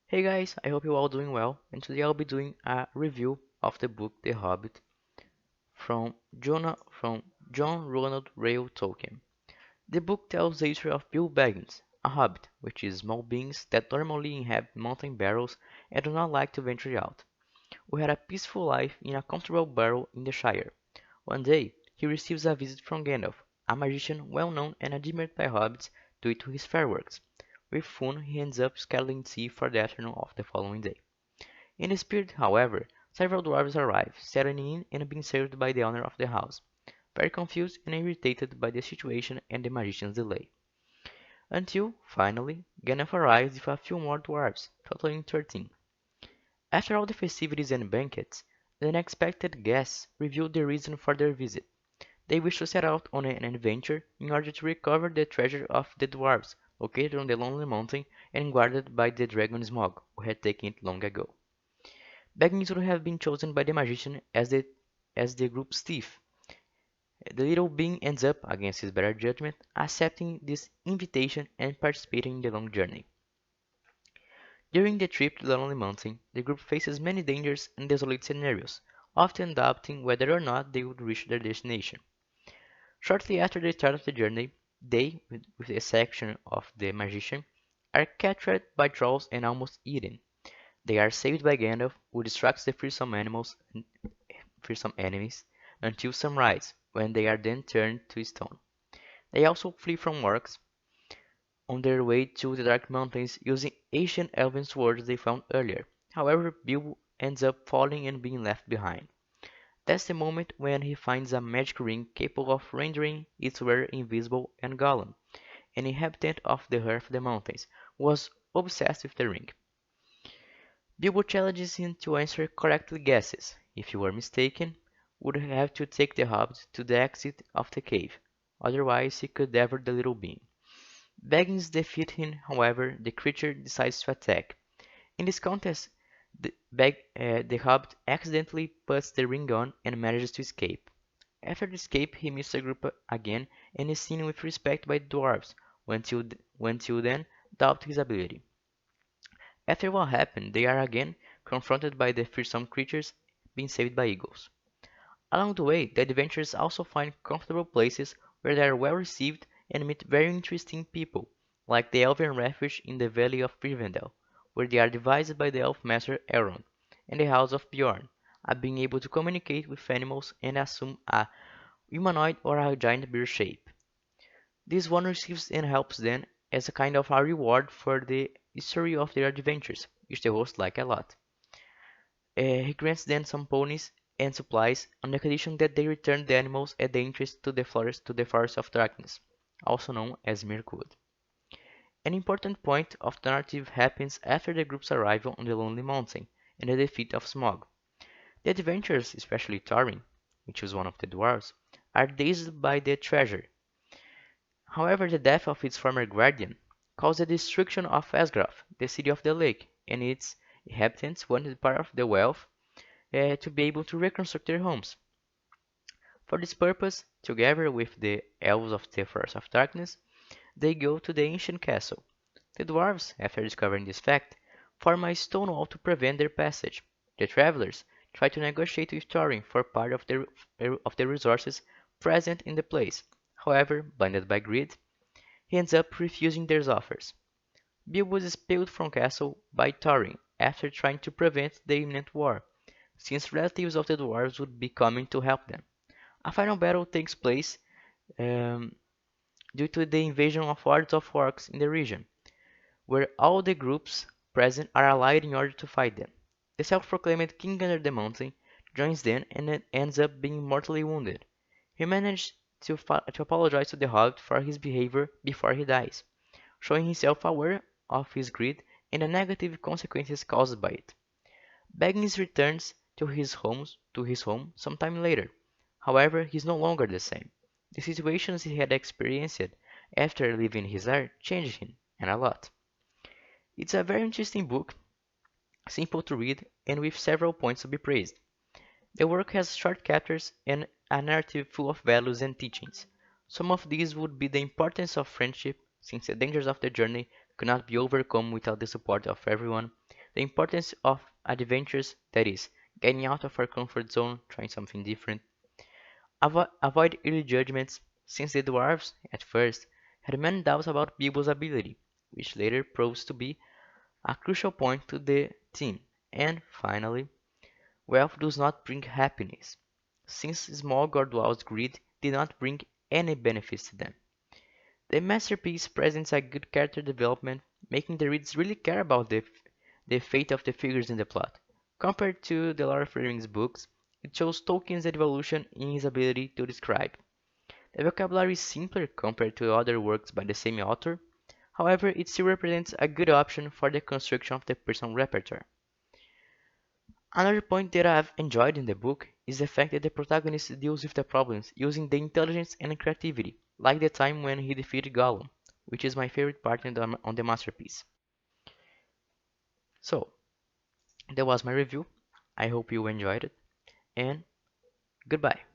Hey guys, I hope you're all doing well, and today I'll be doing a review of the book The Hobbit from John Ronald Reuel Tolkien. The book tells the history of Bill Baggins, a hobbit, which is small beings that normally inhabit mountain barrows and do not like to venture out, who had a peaceful life in a comfortable burrow in the Shire. One day, he receives a visit from Gandalf, a magician well known and admired by hobbits due to his fireworks, with whom he ends up scaling the sea for the afternoon of the following day. In the spirit, however, several dwarves arrive, settling in and being served by the owner of the house, very confused and irritated by the situation and the magician's delay. Until, finally, Gandalf arrives with a few more dwarves, totaling 13. After all the festivities and banquets, the unexpected guests reveal the reason for their visit. They wish to set out on an adventure in order to recover the treasure of the dwarves, located on the Lonely Mountain and guarded by the dragon Smaug, who had taken it long ago. Baggins would have been chosen by the magician as the group's thief. The little being ends up, against his better judgment, accepting this invitation and participating in the long journey. During the trip to the Lonely Mountain, the group faces many dangers and desolate scenarios, often doubting whether or not they would reach their destination. Shortly after the start of the journey, they, with the exception of the magician, are captured by trolls and almost eaten. They are saved by Gandalf, who distracts the fearsome enemies until sunrise, when they are then turned to stone. They also flee from orcs on their way to the Dark Mountains using ancient elven swords they found earlier. However, Bilbo ends up falling and being left behind. That's the moment when he finds a magic ring capable of rendering its wearer invisible, and Gollum, an inhabitant of the Earth of the Mountains, was obsessed with the ring. Bilbo challenges him to answer correctly guesses. If he were mistaken, would have to take the hobbit to the exit of the cave, otherwise he could devour the little being. Baggins defeat him, however, the creature decides to attack. In this contest, the hobbit accidentally puts the ring on and manages to escape. After the escape, he meets the group again and is seen with respect by the dwarves, who until then doubt his ability. After what happened, they are again confronted by the fearsome creatures being saved by eagles. Along the way, the adventurers also find comfortable places where they are well received and meet very interesting people, like the Elven Refuge in the Valley of Rivendell, where they are advised by the Elf Master Elrond, and the House of Bjorn, being able to communicate with animals and assume a humanoid or a giant bear shape. This one receives and helps them as a kind of a reward for the history of their adventures, which the host like a lot. He grants them some ponies and supplies on the condition that they return the animals at the entrance to the Forest of Darkness, also known as Mirkwood. An important point of the narrative happens after the group's arrival on the Lonely Mountain and the defeat of Smaug. The adventurers, especially Thorin, which was one of the dwarves, are dazed by the treasure. However, the death of its former guardian caused the destruction of Asgrath, the city of the lake, and its inhabitants wanted part of the wealth to be able to reconstruct their homes. For this purpose, together with the elves of the Forest of Darkness, they go to the ancient castle. The dwarves, after discovering this fact, form a stone wall to prevent their passage. The travelers try to negotiate with Thorin for part of the resources present in the place. However, blinded by greed, he ends up refusing their offers. Bilbo was expelled from castle by Thorin after trying to prevent the imminent war, since relatives of the dwarves would be coming to help them. A final battle takes place um, due to the invasion of hordes of orcs in the region, where all the groups present are allied in order to fight them. The self-proclaimed king under the mountain joins them and ends up being mortally wounded. He manages to apologize to the hobbit for his behavior before he dies, showing himself aware of his greed and the negative consequences caused by it. Baggins returns to his home sometime later. However, he is no longer the same. The situations he had experienced after leaving his lair changed him, and a lot. It's a very interesting book, simple to read, and with several points to be praised. The work has short chapters and a narrative full of values and teachings. Some of these would be the importance of friendship, since the dangers of the journey could not be overcome without the support of everyone, The importance of adventures, that is, getting out of our comfort zone, trying something different. Avoid early judgments, since the dwarves, at first, had many doubts about Bilbo's ability, which later proves to be a crucial point to the theme. And finally, wealth does not bring happiness, since Smaug dwarves' greed did not bring any benefits to them. The masterpiece presents a good character development, making the readers really care about the fate of the figures in the plot. Compared to the Lord of the Rings books, it shows Tolkien's evolution in his ability to describe. The vocabulary is simpler compared to other works by the same author, however, it still represents a good option for the construction of the personal repertoire. Another point that I've enjoyed in the book is the fact that the protagonist deals with the problems using the intelligence and creativity, like the time when he defeated Gollum, which is my favorite part on the masterpiece. So, that was my review. I hope you enjoyed it, and goodbye.